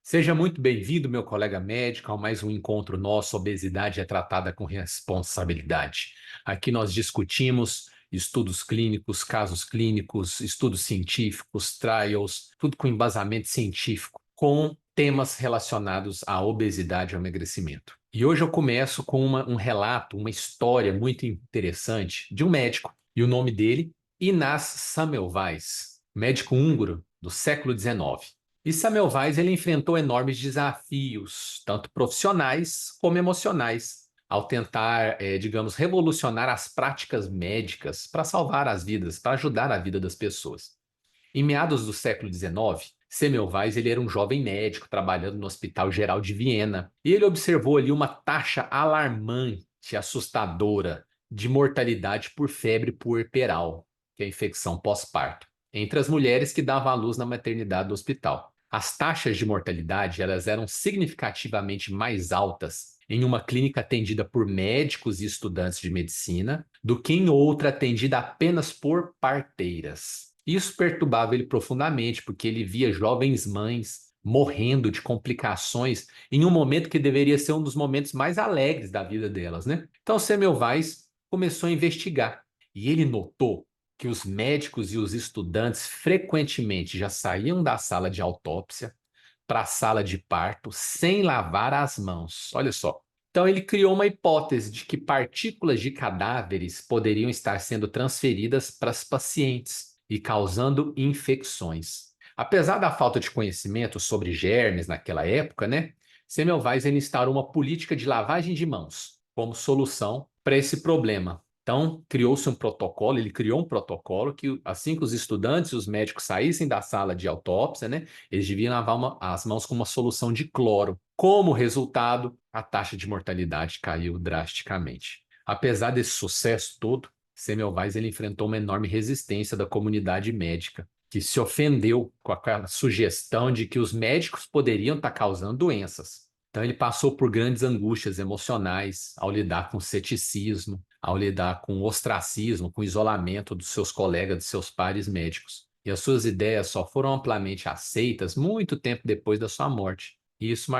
Seja muito bem-vindo, meu colega médico, a mais um encontro nosso. Obesidade é tratada com responsabilidade. Aqui nós discutimos estudos clínicos, casos clínicos, estudos científicos, trials, tudo com embasamento científico, com temas relacionados à obesidade e ao emagrecimento. E hoje eu começo com um relato, uma história muito interessante de um médico. E o nome dele, Inácio Semmelweis, médico húngaro do século XIX. E Semmelweis ele enfrentou enormes desafios, tanto profissionais como emocionais, ao tentar, digamos, revolucionar as práticas médicas para salvar as vidas, para ajudar a vida das pessoas. Em meados do século XIX, Semmelweis ele era um jovem médico trabalhando no Hospital Geral de Viena e ele observou ali uma taxa alarmante, assustadora, de mortalidade por febre puerperal, que é a infecção pós-parto, entre as mulheres que davam à luz na maternidade do hospital. As taxas de mortalidade elas eram significativamente mais altas em uma clínica atendida por médicos e estudantes de medicina do que em outra atendida apenas por parteiras. Isso perturbava ele profundamente, porque ele via jovens mães morrendo de complicações em um momento que deveria ser um dos momentos mais alegres da vida delas, né? Então, Semmelweis começou a investigar e ele notou que os médicos e os estudantes frequentemente já saíam da sala de autópsia para a sala de parto sem lavar as mãos. Olha só. Então, ele criou uma hipótese de que partículas de cadáveres poderiam estar sendo transferidas para as pacientes e causando infecções. Apesar da falta de conhecimento sobre germes naquela época, né, Semmelweis ele instaurou uma política de lavagem de mãos como solução para esse problema. Então, criou-se um protocolo, ele criou um protocolo que, assim que os estudantes e os médicos saíssem da sala de autópsia, né, eles deviam lavar as mãos com uma solução de cloro. Como resultado, a taxa de mortalidade caiu drasticamente. Apesar desse sucesso todo, Semmelweis ele enfrentou uma enorme resistência da comunidade médica, que se ofendeu com aquela sugestão de que os médicos poderiam estar causando doenças. Então, ele passou por grandes angústias emocionais ao lidar com ceticismo, ao lidar com o ostracismo, com o isolamento dos seus colegas, dos seus pares médicos. E as suas ideias só foram amplamente aceitas muito tempo depois da sua morte. E isso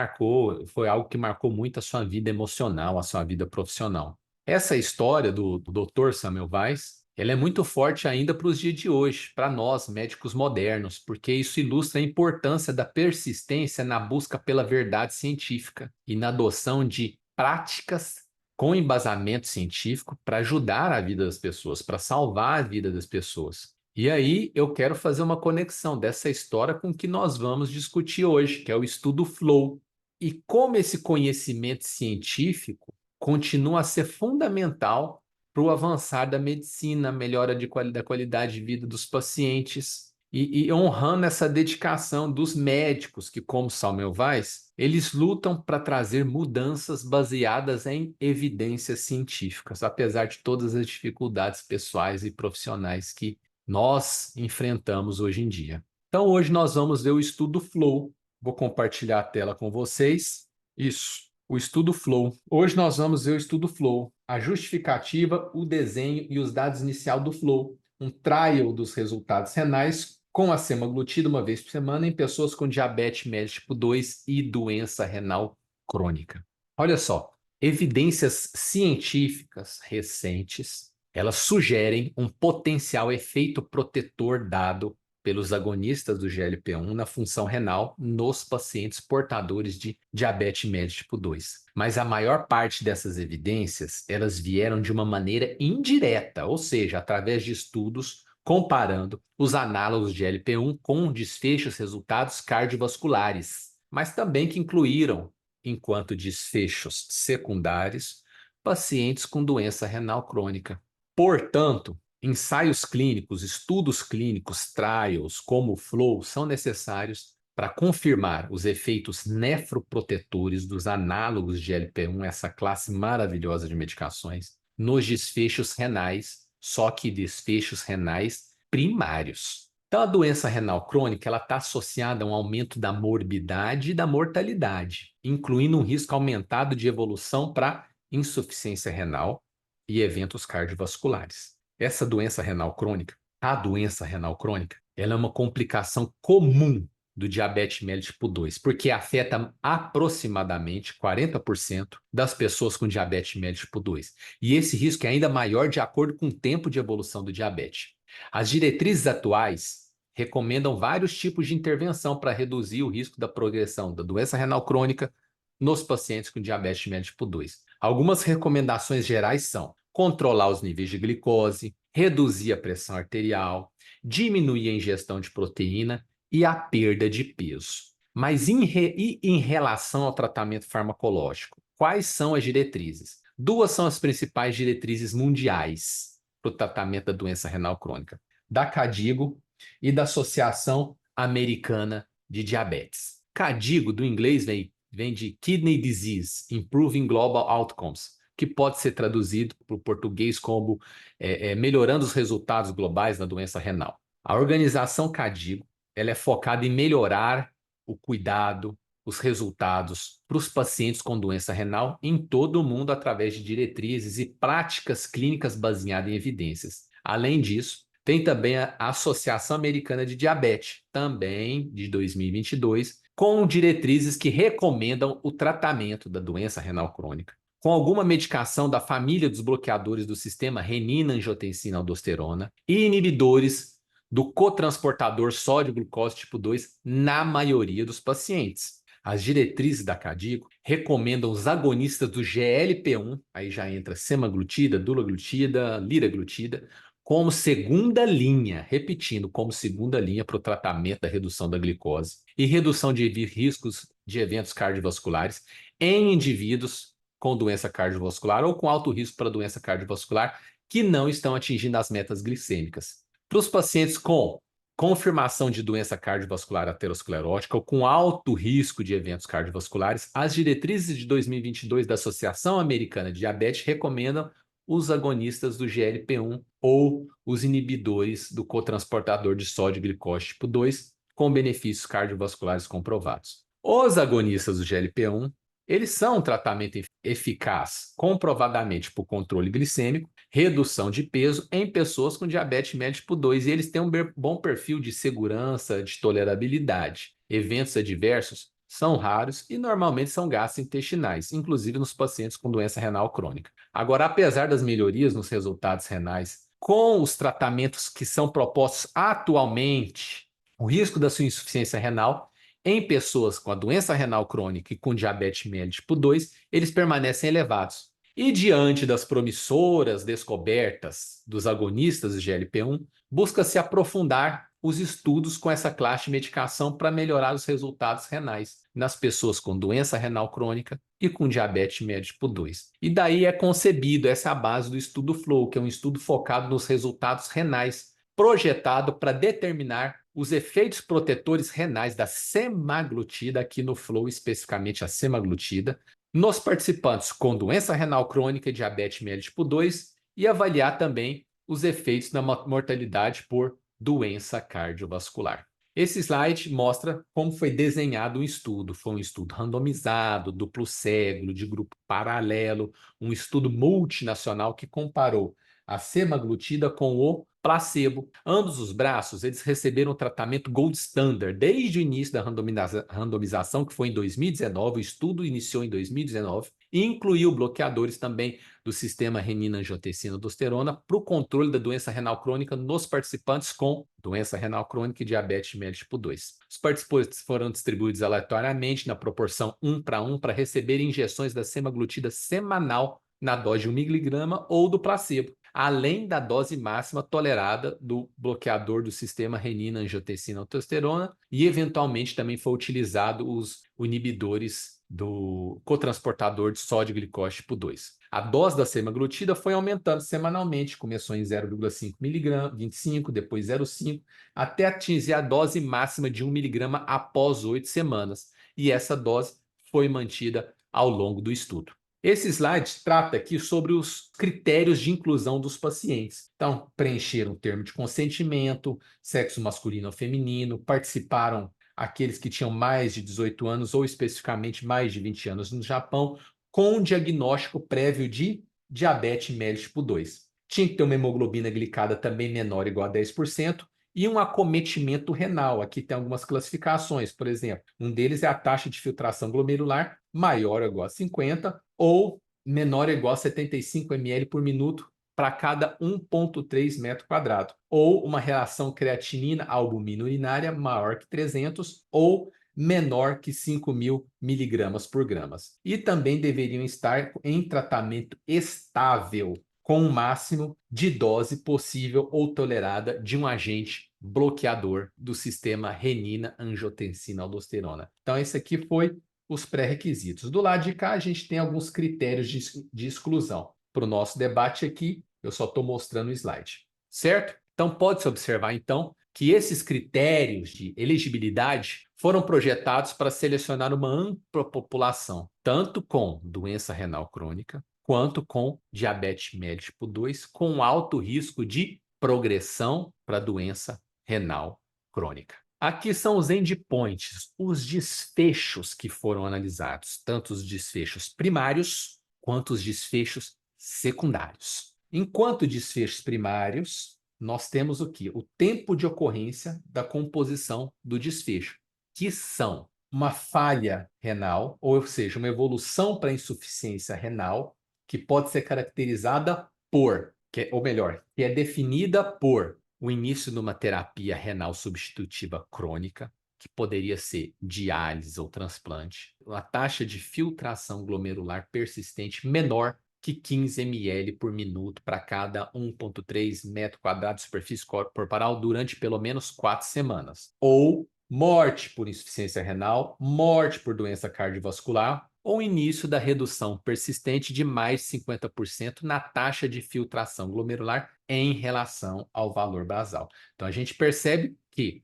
foi algo que marcou muito a sua vida emocional, a sua vida profissional. Essa história do Dr. Semmelweis, ela é muito forte ainda para os dias de hoje, para nós, médicos modernos, porque isso ilustra a importância da persistência na busca pela verdade científica e na adoção de práticas com embasamento científico para ajudar a vida das pessoas, para salvar a vida das pessoas. E aí eu quero fazer uma conexão dessa história com o que nós vamos discutir hoje, que é o estudo Flow, e como esse conhecimento científico continua a ser fundamental para o avançar da medicina, a melhora da qualidade de vida dos pacientes e honrando essa dedicação dos médicos que, como Semmelweis, eles lutam para trazer mudanças baseadas em evidências científicas, apesar de todas as dificuldades pessoais e profissionais que nós enfrentamos hoje em dia. Então, hoje nós vamos ver o estudo Flow. Vou compartilhar a tela com vocês. Isso, o estudo Flow. Hoje nós vamos ver o estudo Flow, a justificativa, o desenho e os dados inicial do Flow, um trial dos resultados renais com a semaglutida uma vez por semana em pessoas com diabetes média tipo 2 e doença renal crônica. Olha só, evidências científicas recentes, elas sugerem um potencial efeito protetor dado pelos agonistas do GLP-1 na função renal nos pacientes portadores de diabetes média tipo 2. Mas a maior parte dessas evidências, elas vieram de uma maneira indireta, ou seja, através de estudos comparando os análogos de GLP-1 com desfechos resultados cardiovasculares, mas também que incluíram, enquanto desfechos secundários, pacientes com doença renal crônica. Portanto, ensaios clínicos, estudos clínicos, trials, como o Flow, são necessários para confirmar os efeitos nefroprotetores dos análogos de GLP-1, essa classe maravilhosa de medicações, nos desfechos renais, só que desfechos renais primários. Então, a doença renal crônica ela está associada a um aumento da morbidade e da mortalidade, incluindo um risco aumentado de evolução para insuficiência renal e eventos cardiovasculares. Essa doença renal crônica, a doença renal crônica, ela é uma complicação comum do diabetes mellitus tipo 2, porque afeta aproximadamente 40% das pessoas com diabetes mellitus tipo 2. E esse risco é ainda maior de acordo com o tempo de evolução do diabetes. As diretrizes atuais recomendam vários tipos de intervenção para reduzir o risco da progressão da doença renal crônica nos pacientes com diabetes mellitus tipo 2. Algumas recomendações gerais são controlar os níveis de glicose, reduzir a pressão arterial, diminuir a ingestão de proteína e a perda de peso. Mas em relação ao tratamento farmacológico, quais são as diretrizes? Duas são as principais diretrizes mundiais para o tratamento da doença renal crônica, da KDIGO e da Associação Americana de Diabetes. KDIGO, do inglês, vem de Kidney Disease, Improving Global Outcomes, que pode ser traduzido para o português como melhorando os resultados globais da doença renal. A organização KDIGO ela é focada em melhorar o cuidado, os resultados para os pacientes com doença renal em todo o mundo através de diretrizes e práticas clínicas baseadas em evidências. Além disso, tem também a Associação Americana de Diabetes, também de 2022, com diretrizes que recomendam o tratamento da doença renal crônica com alguma medicação da família dos bloqueadores do sistema renina-angiotensina-aldosterona e inibidores do cotransportador sódio-glucose tipo 2 na maioria dos pacientes. As diretrizes da KDIGO recomendam os agonistas do GLP-1, aí já entra semaglutida, dulaglutida, liraglutida, como segunda linha, repetindo, como segunda linha para o tratamento da redução da glicose e redução de riscos de eventos cardiovasculares em indivíduos com doença cardiovascular ou com alto risco para doença cardiovascular que não estão atingindo as metas glicêmicas. Para os pacientes com confirmação de doença cardiovascular aterosclerótica ou com alto risco de eventos cardiovasculares, as diretrizes de 2022 da Associação Americana de Diabetes recomendam os agonistas do GLP-1 ou os inibidores do cotransportador de sódio glicose tipo 2 com benefícios cardiovasculares comprovados. Os agonistas do GLP-1 eles são um tratamento eficaz, comprovadamente por controle glicêmico, redução de peso em pessoas com diabetes mellitus tipo 2, e eles têm um bom perfil de segurança, de tolerabilidade. Eventos adversos são raros e normalmente são gastrointestinais, inclusive nos pacientes com doença renal crônica. Agora, apesar das melhorias nos resultados renais, com os tratamentos que são propostos atualmente, o risco da sua insuficiência renal em pessoas com a doença renal crônica e com diabetes mellitus tipo 2, eles permanecem elevados. E diante das promissoras descobertas dos agonistas do GLP-1, busca-se aprofundar os estudos com essa classe de medicação para melhorar os resultados renais nas pessoas com doença renal crônica e com diabetes mellitus tipo 2. E daí é concebido essa base do estudo FLOW, que é um estudo focado nos resultados renais, projetado para determinar os efeitos protetores renais da semaglutida, aqui no FLOW especificamente a semaglutida, nos participantes com doença renal crônica e diabetes mellitus tipo 2 e avaliar também os efeitos na mortalidade por doença cardiovascular. Esse slide mostra como foi desenhado o estudo. Foi um estudo randomizado, duplo cego, de grupo paralelo, um estudo multinacional que comparou a semaglutida com o placebo. Ambos os braços, eles receberam o tratamento Gold Standard desde o início da randomização, que foi em 2019, o estudo iniciou em 2019, e incluiu bloqueadores também do sistema renina-angiotensina-aldosterona para o controle da doença renal crônica nos participantes com doença renal crônica e diabetes mellitus tipo 2. Os participantes foram distribuídos aleatoriamente na proporção 1 para 1 para receber injeções da semaglutida semanal na dose de 1 miligrama ou do placebo, além da dose máxima tolerada do bloqueador do sistema renina-angiotensina-aldosterona e, eventualmente, também foi utilizado os inibidores do cotransportador de sódio-glicose tipo 2. A dose da semaglutida foi aumentando semanalmente, começou em 0,5 mg, 25, depois 0,5, até atingir a dose máxima de 1 mg após 8 semanas. E essa dose foi mantida ao longo do estudo. Esse slide trata aqui sobre os critérios de inclusão dos pacientes. Então, preencheram o termo de consentimento, sexo masculino ou feminino, participaram aqueles que tinham mais de 18 anos ou especificamente mais de 20 anos no Japão, com um diagnóstico prévio de diabetes mellitus tipo 2. Tinha que ter uma hemoglobina glicada também menor ou igual a 10% e um acometimento renal. Aqui tem algumas classificações, por exemplo, um deles é a taxa de filtração glomerular maior ou igual a 50 ou menor ou igual a 75 ml por minuto para cada 1,3 metro quadrado, ou uma relação creatinina-albumina urinária maior que 300 ou menor que 5.000 miligramas por gramas. E também deveriam estar em tratamento estável, com o máximo de dose possível ou tolerada de um agente bloqueador do sistema renina-angiotensina-aldosterona. Então, esse aqui foi os pré-requisitos. Do lado de cá, a gente tem alguns critérios de exclusão. Para o nosso debate aqui, eu só estou mostrando o slide, certo? Então, pode-se observar, então, que esses critérios de elegibilidade foram projetados para selecionar uma ampla população, tanto com doença renal crônica, quanto com diabetes mellitus tipo 2, com alto risco de progressão para doença renal crônica. Aqui são os endpoints, os desfechos que foram analisados, tanto os desfechos primários quanto os desfechos secundários. Enquanto desfechos primários, nós temos o quê? O tempo de ocorrência da composição do desfecho, que são uma falha renal, ou seja, uma evolução para insuficiência renal, que pode ser caracterizada por, ou melhor, que é definida por o início de uma terapia renal substitutiva crônica, que poderia ser diálise ou transplante, a taxa de filtração glomerular persistente menor que 15 ml por minuto para cada 1,3 metro quadrado de superfície corporal durante pelo menos 4 semanas. Ou morte por insuficiência renal, morte por doença cardiovascular, ou início da redução persistente de mais de 50% na taxa de filtração glomerular em relação ao valor basal. Então, a gente percebe que,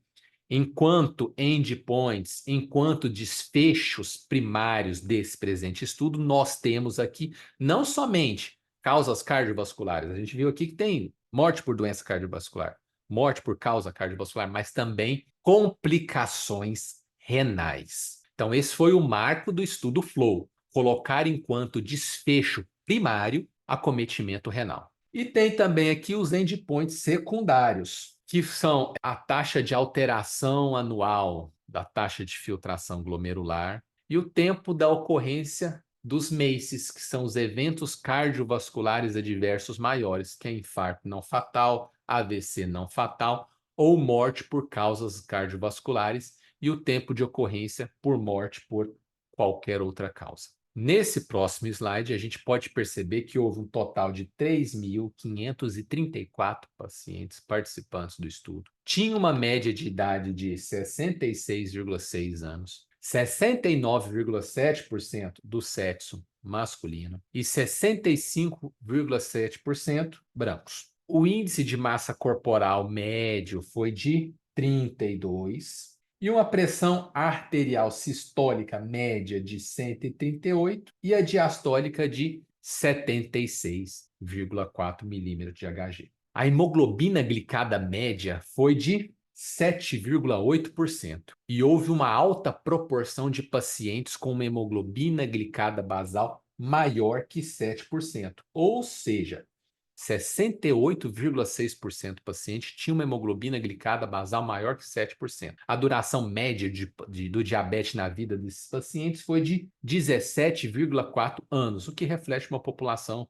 enquanto endpoints, enquanto desfechos primários desse presente estudo, nós temos aqui não somente causas cardiovasculares, a gente viu aqui que tem morte por doença cardiovascular, morte por causa cardiovascular, mas também complicações renais. Então, esse foi o marco do estudo FLOW, colocar enquanto desfecho primário acometimento renal. E tem também aqui os endpoints secundários, que são a taxa de alteração anual da taxa de filtração glomerular e o tempo da ocorrência dos MACEs, que são os eventos cardiovasculares adversos maiores, que é infarto não fatal, AVC não fatal ou morte por causas cardiovasculares, e o tempo de ocorrência por morte por qualquer outra causa. Nesse próximo slide, a gente pode perceber que houve um total de 3.534 pacientes participantes do estudo. Tinha uma média de idade de 66,6 anos, 69,7% do sexo masculino e 65,7% brancos. O índice de massa corporal médio foi de 32 e uma pressão arterial sistólica média de 138 e a diastólica de 76,4 milímetros de Hg. A hemoglobina glicada média foi de 7,8% e houve uma alta proporção de pacientes com uma hemoglobina glicada basal maior que 7%, ou seja, 68,6% do paciente tinha uma hemoglobina glicada basal maior que 7%. A duração média do diabetes na vida desses pacientes foi de 17,4 anos, o que reflete uma população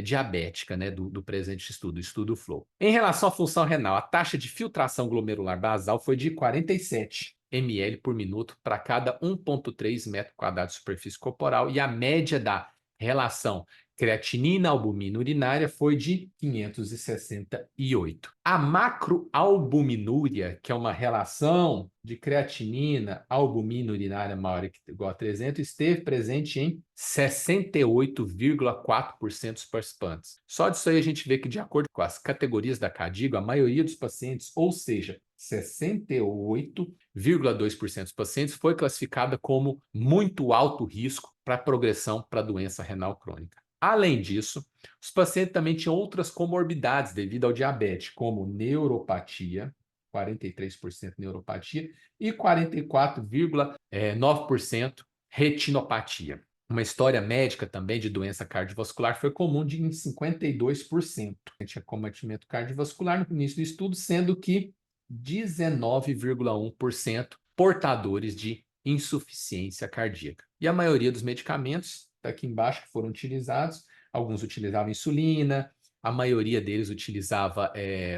diabética, né, do presente estudo, o estudo FLOW. Em relação à função renal, a taxa de filtração glomerular basal foi de 47 ml por minuto para cada 1,3 metro quadrado de superfície corporal e a média da relação creatinina albumina urinária foi de 568. A macroalbuminúria, que é uma relação de creatinina albumina urinária maior ou igual a 300, esteve presente em 68,4% dos participantes. Só disso aí a gente vê que, de acordo com as categorias da CADIGO, a maioria dos pacientes, ou seja, 68,2% dos pacientes, foi classificada como muito alto risco para progressão para doença renal crônica. Além disso, os pacientes também tinham outras comorbidades devido ao diabetes, como neuropatia, 43% neuropatia, e 44,9% retinopatia. Uma história médica também de doença cardiovascular foi comum em 52%. Tinha cometimento cardiovascular no início do estudo, sendo que 19,1% portadores de insuficiência cardíaca. E a maioria dos medicamentos, tá aqui embaixo, que foram utilizados, alguns utilizavam insulina, a maioria deles utilizava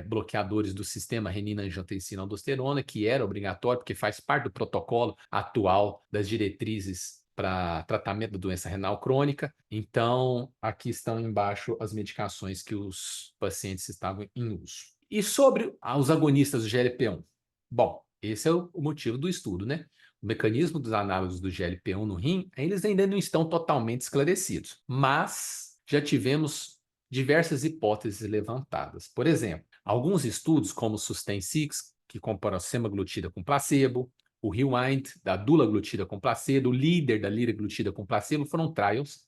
bloqueadores do sistema renina-angiotensina-aldosterona, que era obrigatório, porque faz parte do protocolo atual das diretrizes para tratamento da doença renal crônica. Então, aqui estão embaixo as medicações que os pacientes estavam em uso. E sobre os agonistas do GLP-1? Bom, esse é o motivo do estudo, né? O mecanismo dos análogos do GLP-1 no rim, eles ainda não estão totalmente esclarecidos, mas já tivemos diversas hipóteses levantadas. Por exemplo, alguns estudos, como o SUSTAIN-6, que compara a semaglutida com placebo, o REWIND, da dulaglutida com placebo, o LEADER, da liraglutida com placebo, foram trials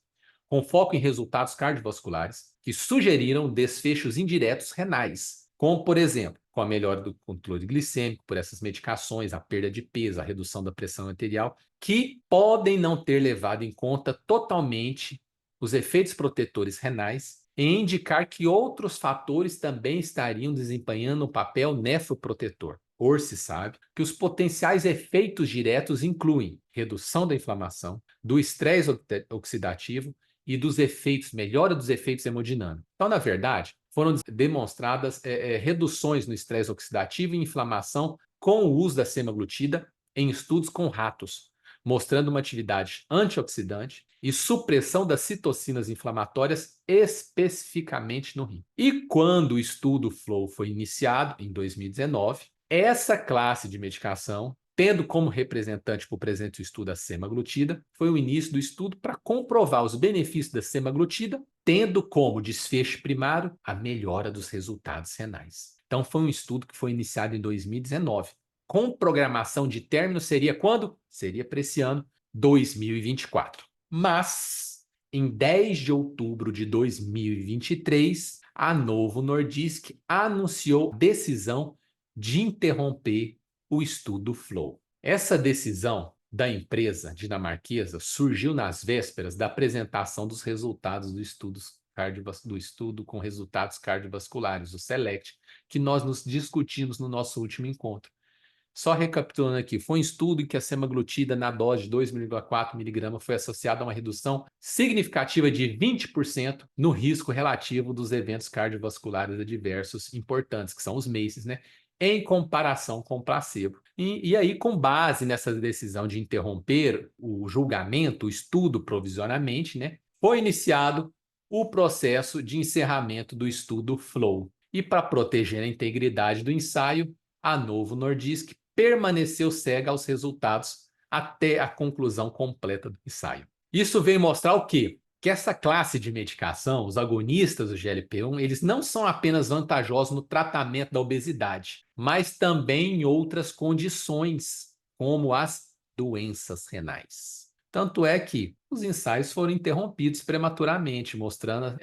com foco em resultados cardiovasculares que sugeriram desfechos indiretos renais, como, por exemplo, com a melhora do controle glicêmico por essas medicações, a perda de peso, a redução da pressão arterial, que podem não ter levado em conta totalmente os efeitos protetores renais e indicar que outros fatores também estariam desempenhando um papel nefroprotetor. Por se sabe que os potenciais efeitos diretos incluem redução da inflamação, do estresse oxidativo e dos efeitos, melhora dos efeitos hemodinâmicos. Então, na verdade, foram demonstradas reduções no estresse oxidativo e inflamação com o uso da semaglutida em estudos com ratos, mostrando uma atividade antioxidante e supressão das citocinas inflamatórias especificamente no rim. E quando o estudo FLOW foi iniciado, em 2019, essa classe de medicação, tendo como representante para o presente estudo a semaglutida, foi o início do estudo para comprovar os benefícios da semaglutida, tendo como desfecho primário a melhora dos resultados renais. Então, foi um estudo que foi iniciado em 2019. Com programação de término seria quando? Seria para esse ano, 2024. Mas, em 10 de outubro de 2023, a Novo Nordisk anunciou decisão de interromper o estudo FLOW. Essa decisão da empresa dinamarquesa surgiu nas vésperas da apresentação dos resultados do estudo com resultados cardiovasculares, o SELECT, que nós nos discutimos no nosso último encontro. Só recapitulando aqui, foi um estudo em que a semaglutida na dose de 2,4 mg foi associada a uma redução significativa de 20% no risco relativo dos eventos cardiovasculares adversos importantes, que são os MACEs, né? Em comparação com o placebo. E aí, com base nessa decisão de interromper o julgamento, o estudo provisoriamente, né? Foi iniciado o processo de encerramento do estudo FLOW. E para proteger a integridade do ensaio, a Novo Nordisk permaneceu cega aos resultados até a conclusão completa do ensaio. Isso vem mostrar o quê? Que essa classe de medicação, os agonistas do GLP-1, eles não são apenas vantajosos no tratamento da obesidade, mas também em outras condições, como as doenças renais. Tanto é que os ensaios foram interrompidos prematuramente, mostrando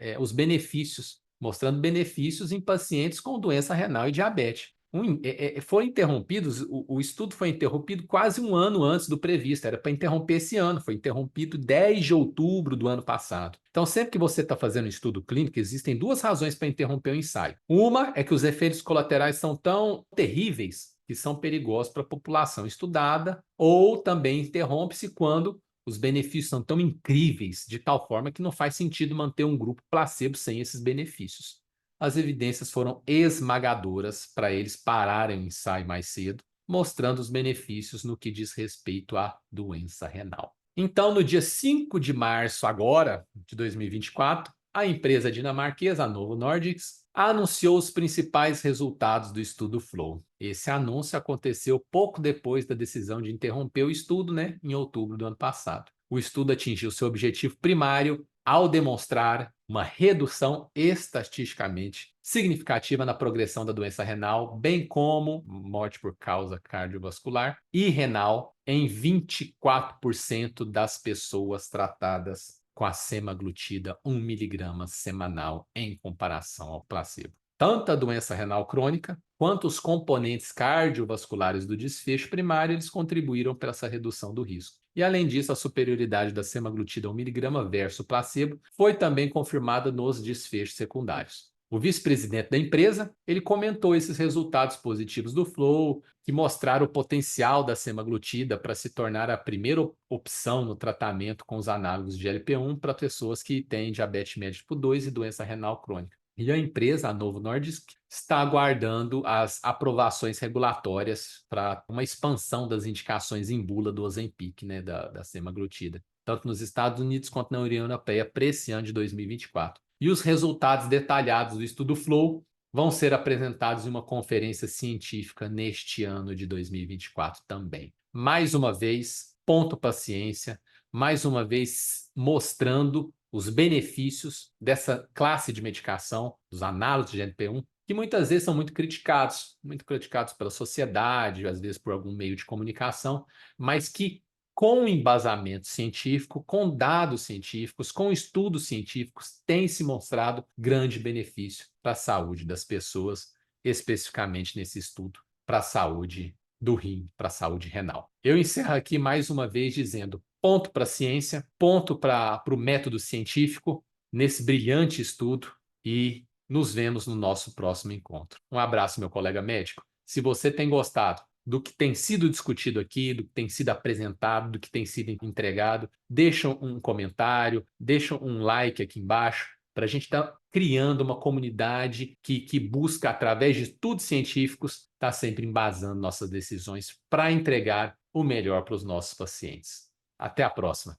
mostrando benefícios em pacientes com doença renal e diabetes. Foram interrompidos, o estudo foi interrompido quase um ano antes do previsto, era para interromper esse ano, foi interrompido 10 de outubro do ano passado. Então, sempre que você está fazendo um estudo clínico, existem duas razões para interromper o ensaio. Uma é que os efeitos colaterais são tão terríveis que são perigosos para a população estudada, ou também interrompe-se quando os benefícios são tão incríveis, de tal forma que não faz sentido manter um grupo placebo sem esses benefícios. As evidências foram esmagadoras para eles pararem o ensaio mais cedo, mostrando os benefícios no que diz respeito à doença renal. Então, no dia 5 de março agora, de 2024, a empresa dinamarquesa, a Novo Nordisk, anunciou os principais resultados do estudo FLOW. Esse anúncio aconteceu pouco depois da decisão de interromper o estudo, né, em outubro do ano passado. O estudo atingiu seu objetivo primário ao demonstrar uma redução estatisticamente significativa na progressão da doença renal, bem como morte por causa cardiovascular e renal em 24% das pessoas tratadas com a semaglutida 1 mg semanal em comparação ao placebo. Tanto a doença renal crônica quanto os componentes cardiovasculares do desfecho primário, eles contribuíram para essa redução do risco. E, além disso, a superioridade da semaglutida 1 mg versus placebo foi também confirmada nos desfechos secundários. O vice-presidente da empresa, ele comentou esses resultados positivos do Flow, que mostraram o potencial da semaglutida para se tornar a primeira opção no tratamento com os análogos de GLP-1 para pessoas que têm diabetes mellitus tipo 2 e doença renal crônica. E a empresa, a Novo Nordisk, está aguardando as aprovações regulatórias para uma expansão das indicações em bula do Ozempic, né, da semaglutida, tanto nos Estados Unidos quanto na União Europeia, para esse ano de 2024. E os resultados detalhados do estudo Flow vão ser apresentados em uma conferência científica neste ano de 2024 também. Mais uma vez, ponto para a ciência, mais uma vez mostrando os benefícios dessa classe de medicação, dos análogos de GLP-1, que muitas vezes são muito criticados pela sociedade, às vezes por algum meio de comunicação, mas que com embasamento científico, com dados científicos, com estudos científicos, tem se mostrado grande benefício para a saúde das pessoas, especificamente nesse estudo para a saúde do rim, para a saúde renal. Eu encerro aqui mais uma vez dizendo ponto para a ciência, ponto para o método científico, nesse brilhante estudo, e nos vemos no nosso próximo encontro. Um abraço, meu colega médico. Se você tem gostado do que tem sido discutido aqui, do que tem sido apresentado, do que tem sido entregado, deixa um comentário, deixa um like aqui embaixo, para a gente estar criando uma comunidade que busca, através de estudos científicos, estar sempre embasando nossas decisões para entregar o melhor para os nossos pacientes. Até a próxima.